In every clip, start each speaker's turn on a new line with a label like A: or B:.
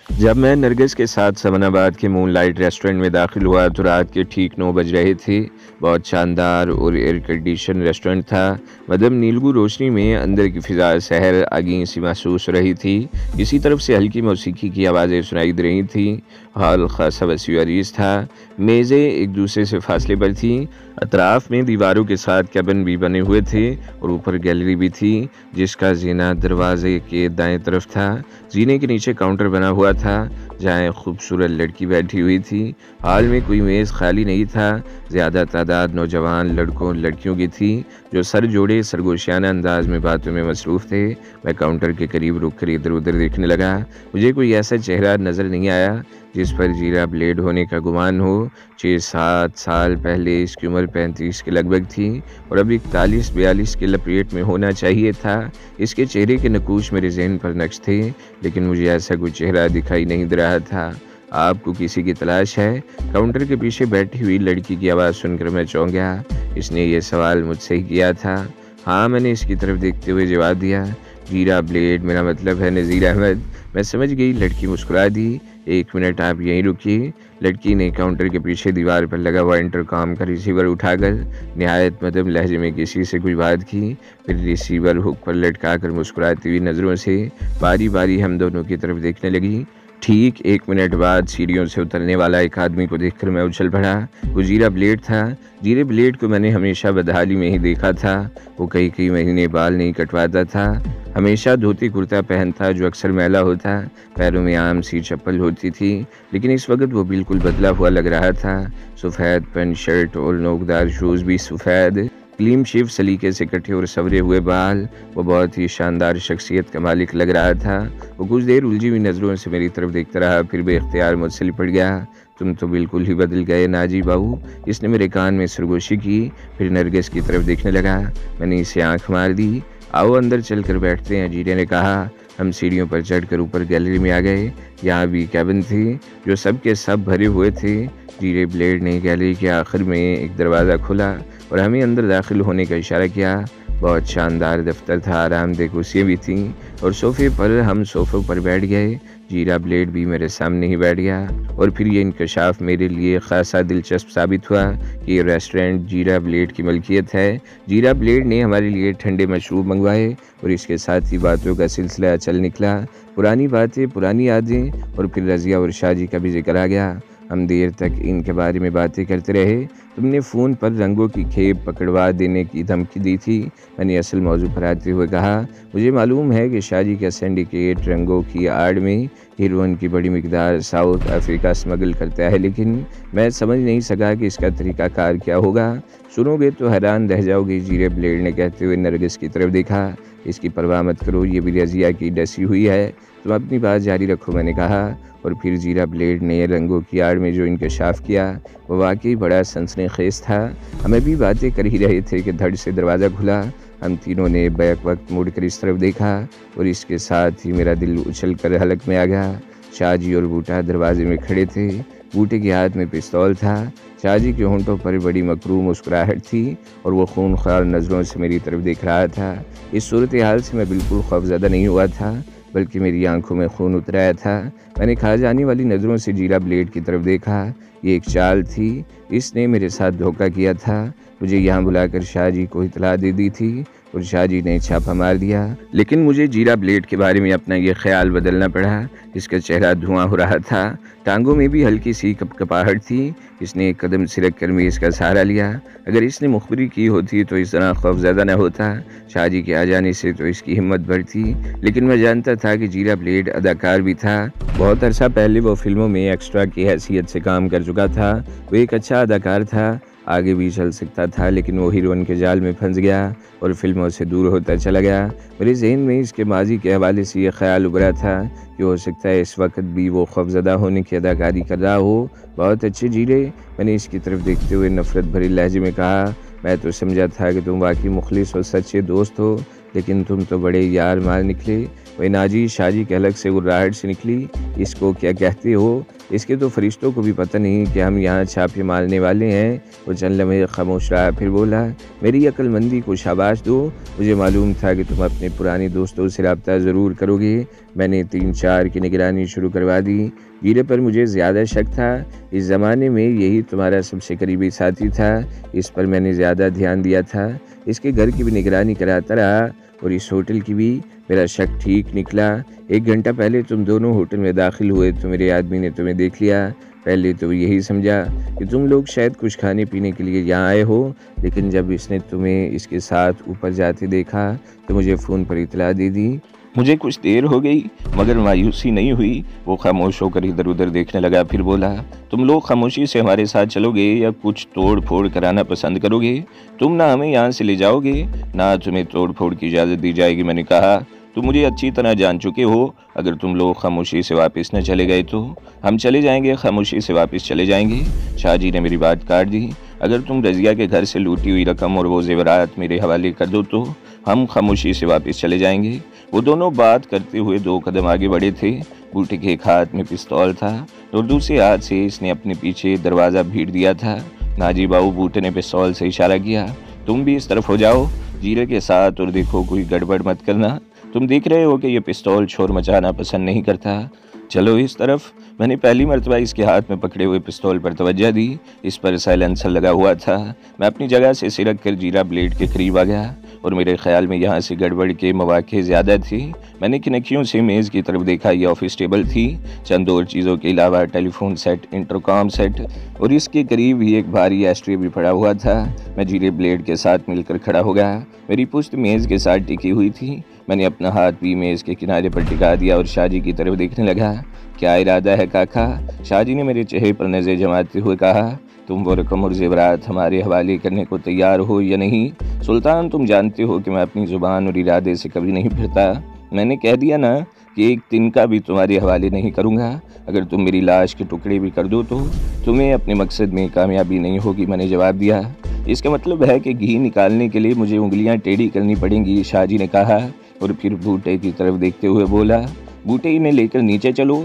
A: जब मैं नरगिस के साथ समनाबाद के मूनलाइट रेस्टोरेंट में दाखिल हुआ तो रात के ठीक 9 बज रहे थे। बहुत शानदार और एयर कंडीशन रेस्टोरेंट था। मदम नीलगू रोशनी में अंदर की फ़िज़ा सहर आगी सी महसूस हो रही थी। किसी तरफ से हल्की मौसीकी की आवाज़ें सुनाई दे रही थीं। हॉल खासा वसी व अरीज़ था। मेज़ें एक दूसरे से फासले पर थीं। अतराफ में दीवारों के साथ कैबिन भी बने हुए थे और ऊपर गैलरी भी थी जिसका जीना दरवाजे के दाएं तरफ था। जीने के नीचे काउंटर बना हुआ था जहाँ एक खूबसूरत लड़की बैठी हुई थी। हॉल में कोई मेज़ खाली नहीं था। ज़्यादा तादाद नौजवान लड़कों लड़कियों की थी जो सर जोड़े सरगोशियाना अंदाज में बातों में मसरूफ़ थे। मैं काउंटर के करीब रुक कर इधर उधर देखने लगा। मुझे कोई ऐसा चेहरा नज़र नहीं आया जिस पर जीरा ब्लेड होने का गुमान हो। 6-7 साल पहले इसकी उम्र 35 के लगभग थी और अब 41-42 के लपेट में होना चाहिए था। इसके चेहरे के नकूश मेरे ज़हन पर नक्श थे लेकिन मुझे ऐसा कोई चेहरा दिखाई नहीं दे रहा था। आपको किसी की तलाश है? काउंटर के पीछे बैठी हुई लड़की की आवाज़ सुनकर मैं चौंक गया। इसने ये सवाल मुझसे ही किया था। हाँ, मैंने इसकी तरफ देखते हुए जवाब दिया। जीरा ब्लेड, मेरा मतलब है नज़ीर अहमद। मैं समझ गई। लड़की मुस्कुरा दी। 1 मिनट आप यहीं रुकिए। लड़की ने काउंटर के पीछे दीवार पर लगा हुआ इंटरकॉम का रिसीवर उठाकर निहायत मध्यम लहजे में किसी से कुछ बात की। फिर रिसीवर हुक पर लटका कर मुस्कुराती हुई नज़रों से बारी बारी हम दोनों की तरफ देखने लगी। ठीक 1 मिनट बाद सीढ़ियों से उतरने वाला एक आदमी को देखकर मैं उछल पड़ा। वो जीरा ब्लेड था। जीरे ब्लेड को मैंने हमेशा बदहाली में ही देखा था। वो कई महीने बाल नहीं कटवाता था। हमेशा धोती कुर्ता पहनता जो अक्सर मैला होता। पैरों में आम सी चप्पल होती थी लेकिन इस वक्त वो बिल्कुल बदला हुआ लग रहा था। सफ़ेद पेंट शर्ट और नोकदार शूज़ भी सफ़ेद, क्लीन शेव, सलीके से कटे और सवरे हुए बाल। वो बहुत ही शानदार शख्सियत का मालिक लग रहा था। वो कुछ देर उलझी हुई नज़रों से मेरी तरफ देखता रहा, फिर बेख्तियार मुझसे लिपट गया। तुम तो बिल्कुल ही बदल गए नाजी बाबू। इसने मेरे कान में सरगोशी की, फिर नरगिस की तरफ देखने लगा। मैंने इसे आंख मार दी। आओ अंदर चल कर बैठते हैं, जीरे ने कहा। हम सीढ़ियों पर चढ़कर ऊपर गैलरी में आ गए। यहाँ भी कैबिन थे जो सब के सब भरे हुए थे। जीरे ब्लेड ने गैलरी के आखिर में एक दरवाज़ा खोला और हमें अंदर दाखिल होने का इशारा किया। बहुत शानदार दफ्तर था। आरामदेह कुर्सियाँ भी थीं और सोफ़े पर हम सोफ़ों पर बैठ गए। जीरा ब्लेड भी मेरे सामने ही बैठ गया और फिर ये इंकशाफ मेरे लिए खासा दिलचस्प साबित हुआ कि ये रेस्टोरेंट जीरा ब्लेड की मलकियत है। जीरा ब्लेड ने हमारे लिए ठंडे मशरूब मंगवाए और इसके साथ ही बातों का सिलसिला चल निकला। पुरानी बातें, पुरानी यादें और फिर रज़िया और शाहजी का भी जिक्र आ गया। हम देर तक इनके बारे में बातें करते रहे। तुमने फ़ोन पर रंगों की खेप पकड़वा देने की धमकी दी थी। मैंने असल मौजू पर आते हुए कहा, मुझे मालूम है कि शाहजी का सिंडिकेट रंगों की आड़ में हीरोइन की बड़ी मिकदार साउथ अफ्रीका स्मगल करता है, लेकिन मैं समझ नहीं सका कि इसका तरीक़ाकार क्या होगा। सुनोगे तो हैरान रह जाओगे, जीरे ब्लेड ने कहते हुए नरगिस की तरफ देखा। इसकी परवाह मत करो, ये भी रज़िया की डसी हुई है। तुम अपनी बात जारी रखो, मैंने कहा। और फिर जीरा ब्लेड ने रंगों की आड़ में जो इंकशाफ किया वो वाकई बड़ा सनसनीखेज़ था। हम भी बातें कर ही रहे थे कि धड़ से दरवाज़ा खुला। हम तीनों ने बैक वक्त मुड़कर इस तरफ देखा और इसके साथ ही मेरा दिल उछल कर हलक में आ गया। शाहजी और बूटा दरवाजे में खड़े थे। बूटे के हाथ में पिस्तौल था। शाहजी के होंठों पर बड़ी मकरूम मुस्कुराहट थी और वो खूनख्वार नज़रों से मेरी तरफ देख रहा था। इस सूरत हाल से मैं बिल्कुल खौफज़दा नहीं हुआ था बल्कि मेरी आंखों में खून उतर आया था। मैंने खा जाने वाली नज़रों से जीरा ब्लेड की तरफ देखा। ये एक चाल थी। इसने मेरे साथ धोखा किया था। मुझे यहाँ बुलाकर शाहजी को इतला दे दी थी और शाहजी ने छापा मार दिया। लेकिन मुझे जीरा ब्लेड के बारे में अपना ये ख्याल बदलना पड़ा। इसका चेहरा धुआं हो रहा था। टांगों में भी हल्की सी कपकपाहट थी। इसने एक कदम सिरक कर मेज़ का सहारा लिया। अगर इसने मुखबिरी की होती तो इस तरह खौफज़दा न होता। शाहजी के आ जाने से तो इसकी हिम्मत बढ़ती, लेकिन मैं जानता था कि जीरा ब्लेड अदाकार भी था। बहुत अरसा पहले वो फिल्मों में एक्स्ट्रा की हैसियत से काम कर चुका था। वो एक अच्छा अदाकार था, आगे भी चल सकता था, लेकिन वो हीरोइन के जाल में फंस गया और फिल्मों से दूर होता चला गया। मेरे जहन में इसके माजी के हवाले से ये ख्याल उभरा था कि हो सकता है इस वक्त भी वो खौफज़दा होने की अदाकारी कर रहा हो। बहुत अच्छे जीरे, मैंने इसकी तरफ देखते हुए नफ़रत भरी लहजे में कहा। मैं तो समझा था कि तुम वाकई मुखलिस और सच्चे दोस्त हो, लेकिन तुम तो बड़े यार मार निकले। वही नाजी शाहजी के अलग से गुर्राहट से निकली, इसको क्या कहते हो? इसके तो फरिश्तों को भी पता नहीं कि हम यहाँ छापे मारने वाले हैं। वो चंद लम्हे खामोश रहा, फिर बोला, मेरी अक्लमंदी को शाबाश दो। मुझे मालूम था कि तुम अपने पुराने दोस्तों से रब्ता ज़रूर करोगे। मैंने 3-4 की निगरानी शुरू करवा दी। जीरे पर मुझे ज़्यादा शक था। इस ज़माने में यही तुम्हारा सबसे करीबी साथी था। इस पर मैंने ज़्यादा ध्यान दिया था। इसके घर की भी निगरानी कराता रहा और इस होटल की भी। मेरा शक ठीक निकला। 1 घंटा पहले तुम दोनों होटल में दाखिल हुए तो मेरे आदमी ने तुम्हें देख लिया। पहले तो यही समझा कि तुम लोग शायद कुछ खाने पीने के लिए यहाँ आए हो, लेकिन जब इसने तुम्हें इसके साथ ऊपर जाते देखा तो मुझे फ़ोन पर इतला दे दी। मुझे कुछ देर हो गई मगर मायूसी नहीं हुई। वो खामोश होकर इधर उधर देखने लगा, फिर बोला, तुम लोग खामोशी से हमारे साथ चलोगे या कुछ तोड़ फोड़ कराना पसंद करोगे? तुम ना हमें यहाँ से ले जाओगे ना तुम्हें तोड़ फोड़ की इजाज़त दी जाएगी। मैंने कहा, तुम मुझे अच्छी तरह जान चुके हो। अगर तुम लोग खामोशी से वापस न चले गए तो हम चले जाएंगे, खामोशी से वापस चले जाएंगे। शाहजी ने मेरी बात काट दी। अगर तुम रज़िया के घर से लूटी हुई रकम और वो ज़ेवरात मेरे हवाले कर दो तो हम खामोशी से वापस चले जाएंगे। वो दोनों बात करते हुए 2 कदम आगे बढ़े थे। बूटे के एक हाथ में पिस्तौल था और दूसरे हाथ से इसने अपने पीछे दरवाज़ा भीड़ दिया था। नाजी बाबू बूटे ने पिस्तौल से इशारा किया, तुम भी इस तरफ हो जाओ जीरे के साथ और देखो कोई गड़बड़ मत करना। तुम देख रहे हो कि ये पिस्तौल शोर मचाना पसंद नहीं करता। चलो इस तरफ। मैंने पहली मरतबा इसके हाथ में पकड़े हुए पिस्तौल पर तवज्जो दी। इस पर साइलेंसर लगा हुआ था। मैं अपनी जगह से सिरक कर जीरा ब्लेड के करीब आ गया और मेरे ख्याल में यहाँ से गड़बड़ के मौके ज़्यादा थी। मैंने किनखियों से मेज़ की तरफ देखा। ये ऑफिस टेबल थी, चंद और चीज़ों के अलावा टेलीफोन सेट, इंटरकॉम सेट और इसके करीब ही एक भारी एस्ट्रे भी पड़ा हुआ था। मैं जीरे ब्लेड के साथ मिलकर खड़ा हो गया। मेरी पुश्त मेज़ के साथ टिकी हुई थी। मैंने अपना हाथ भी मेज़ के किनारे पर टिका दिया और शाहजी की तरफ देखने लगा। क्या इरादा है काका? शाहजी ने मेरे चेहरे पर नज़र जमाते हुए कहा, तुम वो रकम और ज़ेवरात हमारे हवाले करने को तैयार हो या नहीं? सुल्तान, तुम जानते हो कि मैं अपनी ज़ुबान और इरादे से कभी नहीं फिरता। मैंने कह दिया ना कि एक तिनका भी तुम्हारे हवाले नहीं करूँगा। अगर तुम मेरी लाश के टुकड़े भी कर दो तो तुम्हें अपने मकसद में कामयाबी नहीं होगी। मैंने जवाब दिया, इसका मतलब है कि घी निकालने के लिए मुझे उंगलियां टेढ़ी करनी पड़ेंगी। शाहजी ने कहा और फिर बूटे की तरफ देखते हुए बोला, बूटे इन्हें लेकर नीचे चलो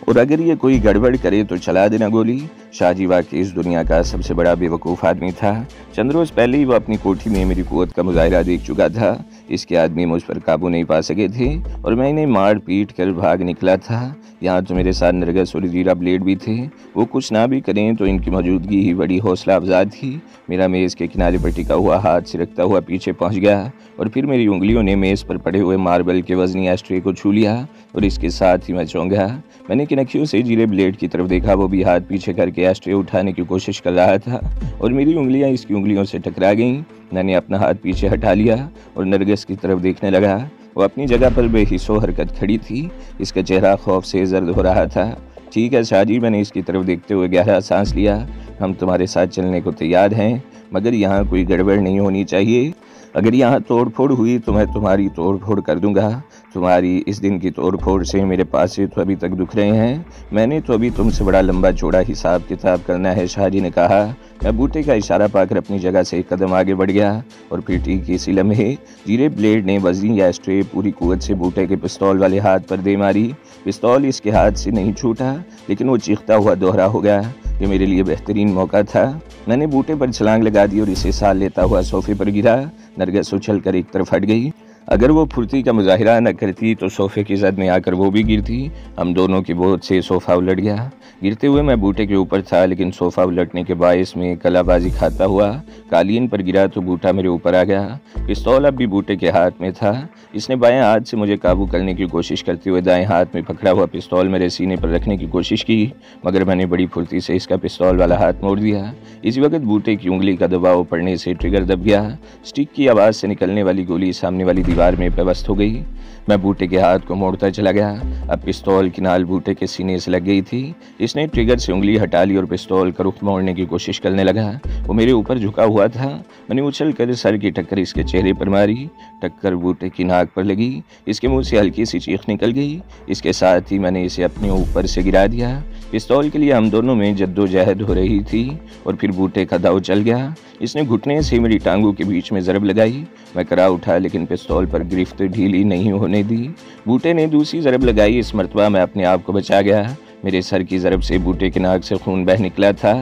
A: और अगर ये कोई गड़बड़ करे तो चला देना गोली। शाहजी वाकई इस दुनिया का सबसे बड़ा बेवकूफ़ आदमी था। चंद रोज़ पहले ही वो अपनी कोठी में मेरी कुव्वत का मुजाहिरा देख चुका था। इसके आदमी मुझ पर काबू नहीं पा सके थे और मैं इन्हें मार पीट कर भाग निकला था। यहाँ तो मेरे साथ नरगस और जीरा ब्लेड भी थे। वो कुछ ना भी करें तो इनकी मौजूदगी ही बड़ी हौसला अफजा थी। मेरा मेज़ के किनारे पर टिका हुआ हाथ सिरकता हुआ पीछे पहुँच गया और फिर मेरी उंगलियों ने मेज़ पर पड़े हुए मार्बल के वजनी एस्ट्रे को छू लिया और इसके साथ ही मैं चौंक गया। मैंने किनखियों से जीरे ब्लेड की तरफ देखा। वो भी हाथ पीछे करके एस्ट्रे उठाने की कोशिश कर रहा था और मेरी उंगलियां इसकी उंगलियों से टकरा गईं। मैंने अपना हाथ पीछे हटा लिया और नरगिस की तरफ देखने लगा। वो अपनी जगह पर बेहिस्सो हरकत खड़ी थी। इसका चेहरा खौफ से जर्द हो रहा था। ठीक है शाहजी, मैंने इसकी तरफ देखते हुए गहरा सांस लिया। हम तुम्हारे साथ चलने को तैयार हैं मगर यहाँ कोई गड़बड़ नहीं होनी चाहिए। अगर यहाँ तोड़ फोड़ हुई तो मैं तुम्हारी तोड़ फोड़ कर दूंगा। तुम्हारी इस दिन की तोड़ फोड़ से मेरे पास से तो अभी तक दुख रहे हैं। मैंने तो अभी तुमसे बड़ा लंबा चौड़ा हिसाब किताब करना है। शाहजी ने कहा। मैं बूटे का इशारा पाकर अपनी जगह से एक कदम आगे बढ़ गया और फिर ठीक इसी लम्हे जीरे ब्लेड ने वजनी या एस्ट्रे पूरी कुव्वत से बूटे के पिस्तौल वाले हाथ पर दे मारी। पिस्तौल इसके हाथ से नहीं छूटा लेकिन वो चीखता हुआ दोहरा हो गया। ये मेरे लिए बेहतरीन मौका था। मैंने बूटे पर छलांग लगा दी और इसे साल लेता हुआ सोफे पर गिरा। नरगिस उछल कर एक तरफ हट गई। अगर वो फुर्ती का मुजाहिरा न करती तो सोफे की जद में आकर वो भी गिरती। हम दोनों की बोझ से सोफ़ा उलट गया। गिरते हुए मैं बूटे के ऊपर था लेकिन सोफ़ा उलटने के बायस में कलाबाजी खाता हुआ कालीन पर गिरा तो बूटा मेरे ऊपर आ गया। पिस्तौल अब भी बूटे के हाथ में था। इसने बाएं हाथ से मुझे काबू करने की कोशिश करते हुए दाएं हाथ में पकड़ा हुआ पिस्तौल मेरे सीने पर रखने की कोशिश की मगर मैंने बड़ी फुर्ती से इसका पिस्तौल वाला हाथ मोड़ दिया। इसी वक्त बूटे की उंगली का दबाव पड़ने से ट्रिगर दब गया। स्टिक की आवाज़ से निकलने वाली गोली सामने वाली दीवार में पेवस्त हो गई। मैं बूटे के हाथ को मोड़ता चला गया। अब पिस्तौल की नाल बूटे के सीने से लग गई थी। इसने ट्रिगर से उंगली हटा ली और पिस्तौल का रुख मोड़ने की कोशिश करने लगा। वो मेरे ऊपर झुका हुआ था। मैंने उछल कर सर की टक्कर इसके चेहरे पर मारी। टक्कर बूटे की नाक पर लगी। इसके मुंह से हल्की सी चीख निकल गई। इसके साथ ही मैंने इसे अपने ऊपर से गिरा दिया। पिस्तौल के लिए हम दोनों में जद्दोजहद हो रही थी और फिर बूटे का दाव चल गया। इसने घुटने से मेरी टांगों के बीच में ज़रब लगाई। मैं करा उठा लेकिन पिस्तौल पिस्तौल पर गिरफ्त ढीली नहीं होने दी। बूटे ने दूसरी ज़रब लगाई। इस मरतबा मैं अपने आप को बचा गया। मेरे सर की ज़रब से बूटे के नाक से खून बह निकला था।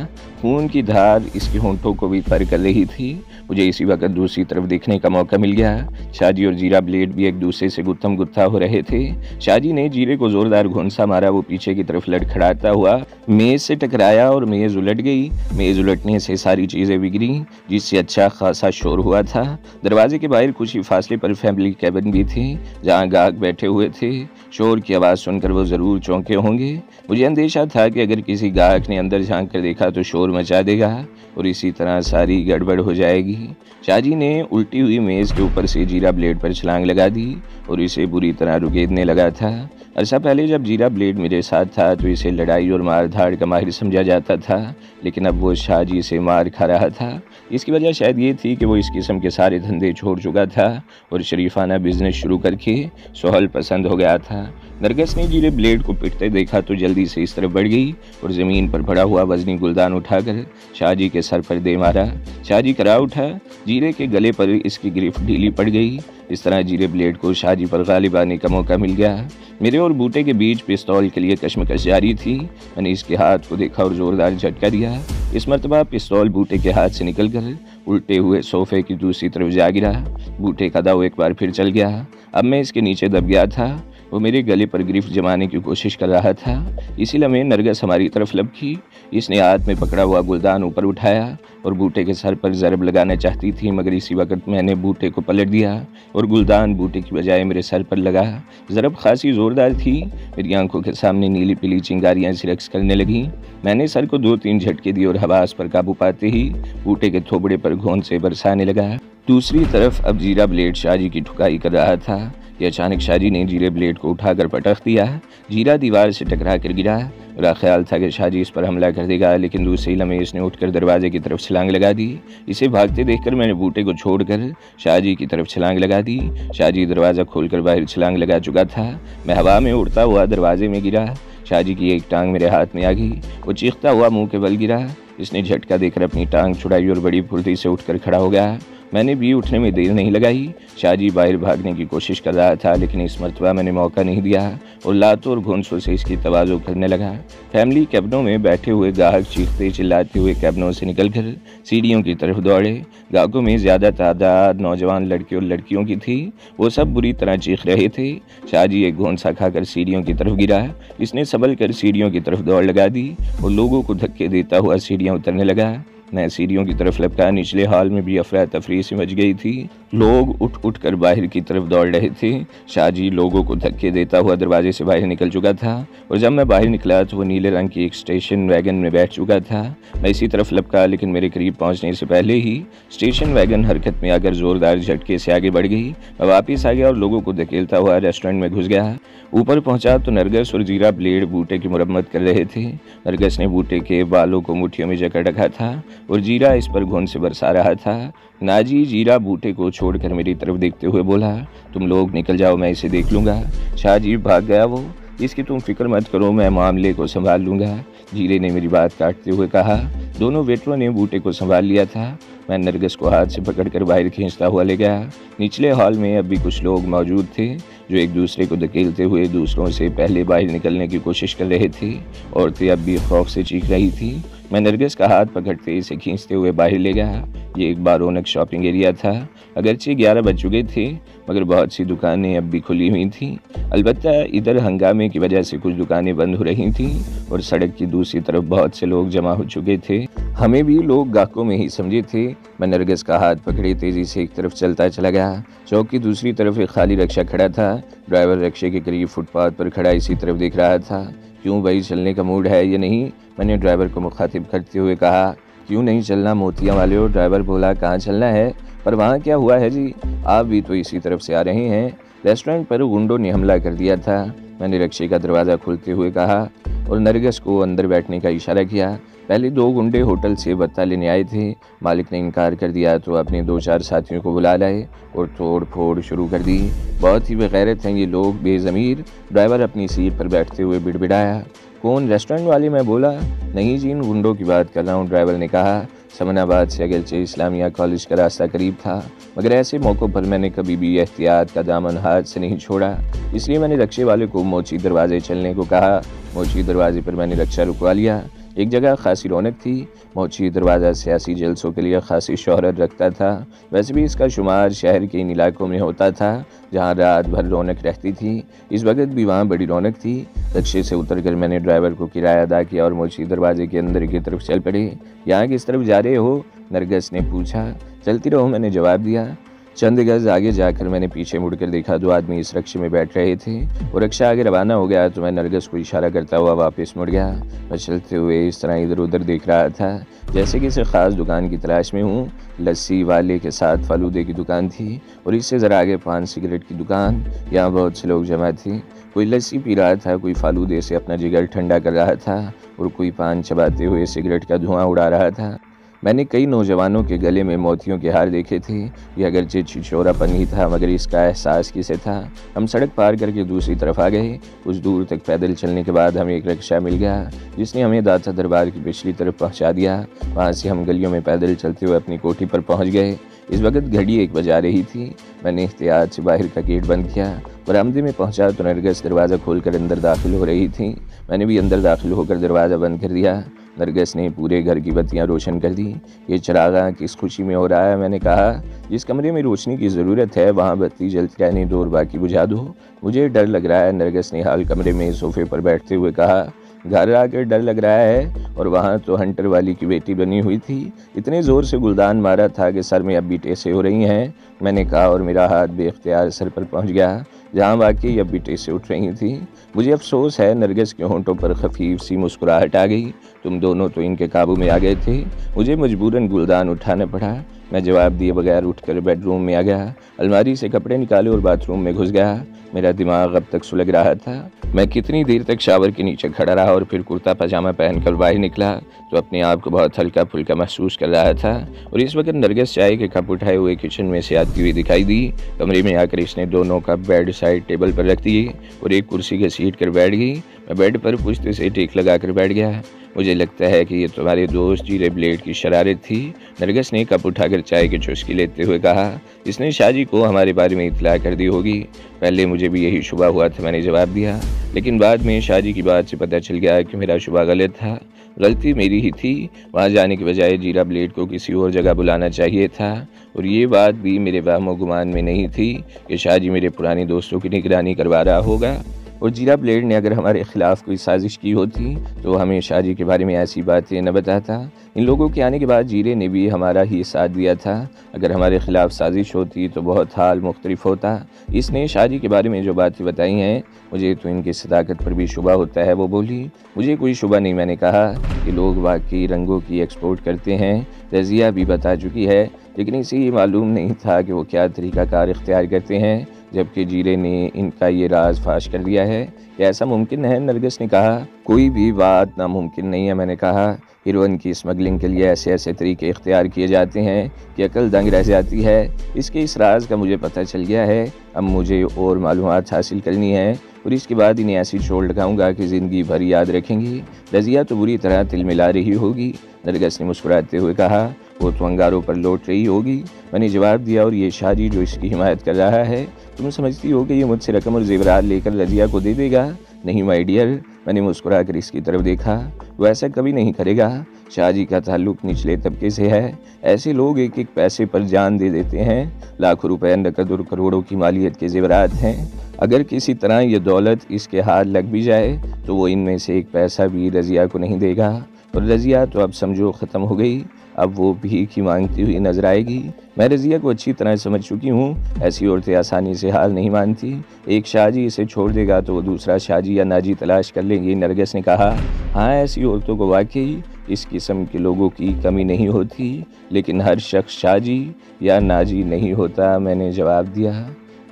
A: खून की धार इसके होंठों को भी तर कर रही थी। मुझे इसी वक्त दूसरी तरफ देखने का मौका मिल गया। शाहजी और जीरा ब्लेड भी एक दूसरे से गुत्थम गुत्था हो रहे थे। शाहजी ने जीरे को जोरदार घूंसा मारा। वो पीछे की तरफ लड़खड़ाता हुआ मेज़ से टकराया और मेज़ उलट गई। मेज़ उलटने से सारी चीज़ें बिगड़ी, जिससे अच्छा खासा शोर हुआ था। दरवाजे के बाहर कुछ ही फासले पर फैमिली कैबिन भी थी, जहाँ गाहक बैठे हुए थे। शोर की आवाज़ सुनकर वो ज़रूर चौंके होंगे। मुझे अंदेशा था कि अगर किसी गाहक ने अंदर झांक कर देखा तो शोर मचा देगा और इसी तरह सारी गड़बड़ हो जाएगी। शाहजी ने उल्टी हुई मेज़ के ऊपर से जीरा ब्लेड पर छलांग लगा दी और इसे बुरी तरह रुकेदने लगा था। अरसा पहले जब जीरा ब्लेड मेरे साथ था तो इसे लड़ाई और मार धाड़ का माहिर समझा जाता था, लेकिन अब वो शाहजी से मार खा रहा था। इसकी वजह शायद ये थी कि वो इस किस्म के सारे धंधे छोड़ चुका था और शरीफाना बिजनेस शुरू करके सोहल पसंद हो गया था। नरगिस ने जीरे ब्लेड को पिटते देखा तो जल्दी से इस तरफ बढ़ गई और ज़मीन पर पड़ा हुआ वजनी गुलदान उठाकर शाहजी के सर पर दे मारा। शाहजी करा उठा। जीरे के गले पर इसकी गिरफ्त ढीली पड़ गई। इस तरह जीरे ब्लेड को शाहजी पर गालिब आने का मौका मिल गया। मेरे और बूटे के बीच पिस्तौल के लिए कशमकश जारी थी। मैंने इसके हाथ को देखा और ज़ोरदार झटका दिया। इस मरतबा पिस्तौल बूटे के हाथ से निकलकर उल्टे हुए सोफे की दूसरी तरफ जा गिरा। बूटे का दाव एक बार फिर चल गया। अब मैं इसके नीचे दब गया था। वो मेरे गले पर गिरफ्त जमाने की कोशिश कर रहा था। इसी लम्हे नरगिस हमारी तरफ लपकी। इसने हाथ में पकड़ा हुआ गुलदान ऊपर उठाया और बूटे के सर पर ज़रब लगाना चाहती थी, मगर इसी वक्त मैंने बूटे को पलट दिया और गुलदान बूटे की बजाय मेरे सर पर लगा। ज़रब खासी ज़ोरदार थी। मेरी आंखों के सामने नीली पीली चिंगारियाँ सी रक्स करने लगीं। मैंने सर को 2-3 झटके दिए और हवास पर काबू पाते ही बूटे के थोबड़े पर घोंस से बरसाने लगा। दूसरी तरफ अब जीरा ब्लेड शाहजी की ठुकाई कर रहा था कि अचानक शाहजी ने जीरे ब्लेड को उठाकर पटक दिया। जीरा दीवार से टकरा कर गिरा। मेरा ख्याल था कि शाहजी इस पर हमला कर देगा, लेकिन दूसरे लम्हे इसने उठकर दरवाजे की तरफ छलांग लगा दी। इसे भागते देखकर मैंने बूटे को छोड़कर शाहजी की तरफ छलांग लगा दी। शाहजी दरवाज़ा खोलकर बाहर छलांग लगा चुका था। मैं हवा में उड़ता हुआ दरवाजे में गिरा। शाहजी की एक टांग मेरे हाथ में आ गई। वो चीखता हुआ मुंह के बल गिरा। इसने झटका देकर अपनी टांग छुड़ाई और बड़ी फुर्ती से उठकर खड़ा हो गया। मैंने भी उठने में देर नहीं लगाई। शाहजी बाहर भागने की कोशिश कर रहा था, लेकिन इस मरतबा मैंने मौका नहीं दिया और लातों और घुंसों से इसकी तवाज़ो करने लगा। फैमिली कैबिनों में बैठे हुए गाहक चीखते चिल्लाते हुए कैबिनों से निकलकर सीढ़ियों की तरफ दौड़े। गाहकों में ज़्यादा तादाद नौजवान लड़के और लड़कियों की थी। वो सब बुरी तरह चीख रहे थे। शाहजी एक घोंसा खाकर सीढ़ियों की तरफ गिरा। इसने संभल कर सीढ़ियों की तरफ दौड़ लगा दी और लोगों को धक्के देता हुआ सीढ़ियाँ उतरने लगा। मैं सीढ़ियों की तरफ लपका। निचले हॉल में भी अफरा तफरी से मच गई थी। लोग उठ कर बाहर की तरफ दौड़ रहे थे। शाहजी लोगों को धक्के देता हुआ दरवाजे से बाहर निकल चुका था और जब मैं बाहर निकला तो वो नीले रंग की एक स्टेशन वैगन में बैठ चुका था। मैं इसी तरफ लपका, लेकिन मेरे करीब पहुंचने से पहले ही स्टेशन वैगन हरकत में आकर जोरदार झटके से आगे बढ़ गई। मैं वापिस आ गया और लोगों को धकेलता हुआ रेस्टोरेंट में घुस गया। ऊपर पहुंचा तो नरगिस और जीरा ब्लेड बूटे की मुरम्मत कर रहे थे। नरगिस ने बूटे के बालों को मुट्ठियों में जकड़ रखा था और जीरा इस पर घुन से बरसा रहा था। नाजी जीरा बूटे को छोड़कर मेरी तरफ देखते हुए बोला, तुम लोग निकल जाओ, मैं इसे देख लूँगा। शाहजी भाग गया वो। इसकी तुम फिक्र मत करो, मैं मामले को संभाल लूँगा। जीरे ने मेरी बात काटते हुए कहा। दोनों वेटरों ने बूटे को संभाल लिया था। मैं नरगिस को हाथ से पकड़कर बाहर खींचता हुआ ले गया। निचले हॉल में अब भी कुछ लोग मौजूद थे जो एक दूसरे को धकेलते हुए दूसरों से पहले बाहर निकलने की कोशिश कर रहे थे। औरतें अब भी खौफ से चीख रही थी। मैं नरगिस का हाथ पकड़ते इसे खींचते हुए बाहर ले गया। ये एक बारौनक शॉपिंग एरिया था। अगरचे 11 बज चुके थे, मगर बहुत सी दुकानें अब भी खुली हुई थीं। अलबत्ता इधर हंगामे की वजह से कुछ दुकानें बंद हो रही थीं और सड़क की दूसरी तरफ बहुत से लोग जमा हो चुके थे। हमें भी लोग गाहकों में ही समझे थे। मैं नरगिस का हाथ पकड़े तेजी से एक तरफ चलता चला गया। चौक की दूसरी तरफ एक खाली रिक्शा खड़ा था। ड्राइवर रिक्शे के करीब फुटपाथ पर खड़ा इसी तरफ देख रहा था। क्यों भाई, चलने का मूड है या नहीं? मैंने ड्राइवर को मुखातिब करते हुए कहा। क्यों नहीं चलना मोतियां वाले हो? ड्राइवर बोला। कहाँ चलना है? पर वहाँ क्या हुआ है जी? आप भी तो इसी तरफ से आ रहे हैं। रेस्टोरेंट पर गुंडों ने हमला कर दिया था, मैंने रिक्शे का दरवाज़ा खोलते हुए कहा और नरगिस को अंदर बैठने का इशारा किया। पहले 2 गुंडे होटल से बत्ता लेने आए थे। मालिक ने इनकार कर दिया तो अपने 2-4 साथियों को बुला लाए और तोड़ फोड़ शुरू कर दी। बहुत ही बेगैरत हैं ये लोग, बेज़मीर। ड्राइवर अपनी सीट पर बैठते हुए बिड़बिड़ाया। कौन? रेस्टोरेंट वाले? मैं बोला। नहीं जी, इन गुंडों की बात कर रहा हूँ, ड्राइवर ने कहा। समनाबाद से अगरचे इस्लामिया कॉलेज का रास्ता करीब था, मगर ऐसे मौक़ों पर मैंने कभी भी एहतियात का दामन हाथ से नहीं छोड़ा। इसलिए मैंने रक्शे वाले को मोची दरवाजे चलने को कहा। मोची दरवाजे पर मैंने रक्शा रुकवा लिया। एक जगह खासी रौनक थी। मोची दरवाज़ा सियासी जलसों के लिए खासी शोहरत रखता था। वैसे भी इसका शुमार शहर के इन इलाकों में होता था जहां रात भर रौनक रहती थी। इस वक्त भी वहां बड़ी रौनक थी। रक्शे से उतरकर मैंने ड्राइवर को किराया अदा किया और मोची दरवाजे के अंदर की तरफ चल पड़े। यहाँ किस तरफ जा रहे हो? नरगिस ने पूछा। चलती रहो, मैंने जवाब दिया। चंद गज आगे जाकर मैंने पीछे मुड़कर देखा। 2 आदमी इस रक्शे में बैठ रहे थे। वो रक्शा आगे रवाना हो गया तो मैं नरगिस को इशारा करता हुआ वापस मुड़ गया। मैं चलते हुए इस तरह इधर उधर देख रहा था जैसे किसी ख़ास दुकान की तलाश में हूँ। लस्सी वाले के साथ फालूदे की दुकान थी और इससे ज़रा आगे पान सिगरेट की दुकान। यहाँ बहुत से लोग जमा थे। कोई लस्सी पी रहा था, कोई फालूदे से अपना जिगर ठंडा कर रहा था और कोई पान चबाते हुए सिगरेट का धुआं उड़ा रहा था। मैंने कई नौजवानों के गले में मोतियों के हार देखे थे। यह अगरचे छिछोरापन ही था, मगर इसका एहसास किसे था। हम सड़क पार करके दूसरी तरफ आ गए। कुछ दूर तक पैदल चलने के बाद हमें एक रिक्शा मिल गया जिसने हमें दाता दरबार की पिछली तरफ पहुंचा दिया। वहां से हम गलियों में पैदल चलते हुए अपनी कोठी पर पहुंच गए। इस वक्त घड़ी 1 बजा रही थी। मैंने एहतियात से बाहर का गेट बंद किया। बरामदे में पहुंचा तो नरगिस दरवाज़ा खोलकर अंदर दाखिल हो रही थी। मैंने भी अंदर दाखिल होकर दरवाज़ा बंद कर दिया। नरगिस ने पूरे घर की बत्तियां रोशन कर दी। ये चरागा किस खुशी में हो रहा है? मैंने कहा। जिस कमरे में रोशनी की ज़रूरत है वहाँ बत्ती जलती रहने दो और बाकी बुझा दो। मुझे डर लग रहा है, नरगिस ने हाल कमरे में सोफे पर बैठते हुए कहा। घर आकर डर लग रहा है? और वहाँ तो हंटर वाली की बेटी बनी हुई थी। इतने ज़ोर से गुलदान मारा था कि सर में अब भी टेसे हो रही हैं, मैंने कहा और मेरा हाथ बेख्तियार सर पर पहुँच गया जहाँ वाकई अब भी टेसे उठ रही थी। मुझे अफसोस है, नरगिस के होंठों पर खफीफ सी मुस्कुराहट आ गई। तुम दोनों तो इनके काबू में आ गए थे। मुझे मजबूरन गुलदान उठाना पड़ा। मैं जवाब दिए बगैर उठकर बेडरूम में आ गया। अलमारी से कपड़े निकाले और बाथरूम में घुस गया। मेरा दिमाग अब तक सुलग रहा था। मैं कितनी देर तक शावर के नीचे खड़ा रहा और फिर कुर्ता पजामा पहनकर बाहर निकला तो अपने आप को बहुत हल्का फुल्का महसूस कर रहा था। और इस वक्त नरगिस चाय के कप उठाए हुए किचन में से आती हुई दिखाई दी। कमरे में आकर इसने दोनों कप बेड साइड टेबल पर रख दिए और एक कुर्सी घसीट कर बैठ गई। मैं बेड पर पुश्ते से टेक लगाकर बैठ गया। मुझे लगता है कि ये तुम्हारे दोस्त जीरे ब्लेड की शरारत थी, नरगिस ने कप उठाकर चाय की चुस्की लेते हुए कहा। इसने शाहजी को हमारे बारे में इत्तला कर दी होगी। पहले मुझे भी यही शुबा हुआ था, मैंने जवाब दिया, लेकिन बाद में शाहजी की बात से पता चल गया कि मेरा शुबा गलत था। गलती मेरी ही थी। वहाँ जाने के बजाय जीरा ब्लेड को किसी और जगह बुलाना चाहिए था। और ये बात भी मेरे वहमो गुमान में नहीं थी कि शाहजी मेरे पुराने दोस्तों की निगरानी करवा रहा होगा। और जीरा ब्लेड ने अगर हमारे खिलाफ कोई साजिश की होती तो हमें शाहजी के बारे में ऐसी बातें न बताता। इन लोगों के आने के बाद जीरे ने भी हमारा ही साथ दिया था। अगर हमारे खिलाफ साजिश होती तो बहुत हाल मुख्तलिफ होता। इसने शाहजी के बारे में जो बातें बताई हैं, मुझे तो इनकी सदाकत पर भी शुबा होता है। वो बोली। मुझे कोई शुबा नहीं, मैंने कहा कि लोग वाकई रंगों की एक्सपोर्ट करते हैं। रज़िया भी बता चुकी है, लेकिन इसे ये मालूम नहीं था कि वो क्या तरीक़ाकार इख्तियार करते हैं, जबकि जीरे ने इनका ये राज फाश कर दिया है। क्या ऐसा मुमकिन है? नरगिस ने कहा। कोई भी बात नामुमकिन नहीं है, मैंने कहा। हीरोइन की स्मगलिंग के लिए ऐसे ऐसे तरीके इख्तियार किए जाते हैं कि अकल दंग रह जाती है। इसके इस राज का मुझे पता चल गया है। अब मुझे और मालूमात हासिल करनी है और इसके बाद इन्हें ऐसी चोट लगाऊंगा कि ज़िंदगी भर याद रखेंगी। रज़िया तो बुरी तरह तिल मिला रही होगी, नरगिस ने मुस्कुराते हुए कहा। वो तो अंगारों पर लौट रही होगी, मैंने जवाब दिया। और ये शाहजी जो इसकी हिमायत कर रहा है, तुम समझती हो कि ये मुझसे रकम और जेवरात लेकर रज़िया को दे देगा? नहीं माय डियर, मैंने मुस्कुरा कर इसकी तरफ देखा। वो ऐसा कभी नहीं करेगा। शाहजी का ताल्लुक निचले तबके से है। ऐसे लोग एक एक पैसे पर जान दे देते हैं। लाखों रुपए नकद और करोड़ों की मालियत के जेवरात हैं। अगर किसी तरह ये दौलत इसके हाथ लग भी जाए तो वो इनमें से एक पैसा भी रज़िया को नहीं देगा। और रज़िया तो अब समझो ख़त्म हो गई। अब वो भीख ही मांगती हुई नजर आएगी। मैं रज़िया को अच्छी तरह समझ चुकी हूँ। ऐसी औरतें आसानी से हाल नहीं मानती। एक शाहजी इसे छोड़ देगा तो वो दूसरा शाहजी या नाजी तलाश कर लेंगे, नरगिस ने कहा। हाँ, ऐसी औरतों को वाकई इस किस्म के लोगों की कमी नहीं होती, लेकिन हर शख्स शाहजी या नाजी नहीं होता, मैंने जवाब दिया।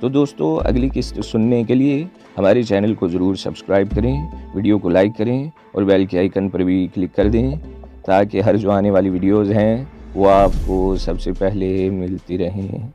A: तो दोस्तों, अगली किस्त सुनने के लिए हमारे चैनल को ज़रूर सब्सक्राइब करें, वीडियो को लाइक करें और बेल के आइकन पर भी क्लिक कर दें ताकि हर जो आने वाली वीडियोज़ हैं वो आपको सबसे पहले मिलती रहें।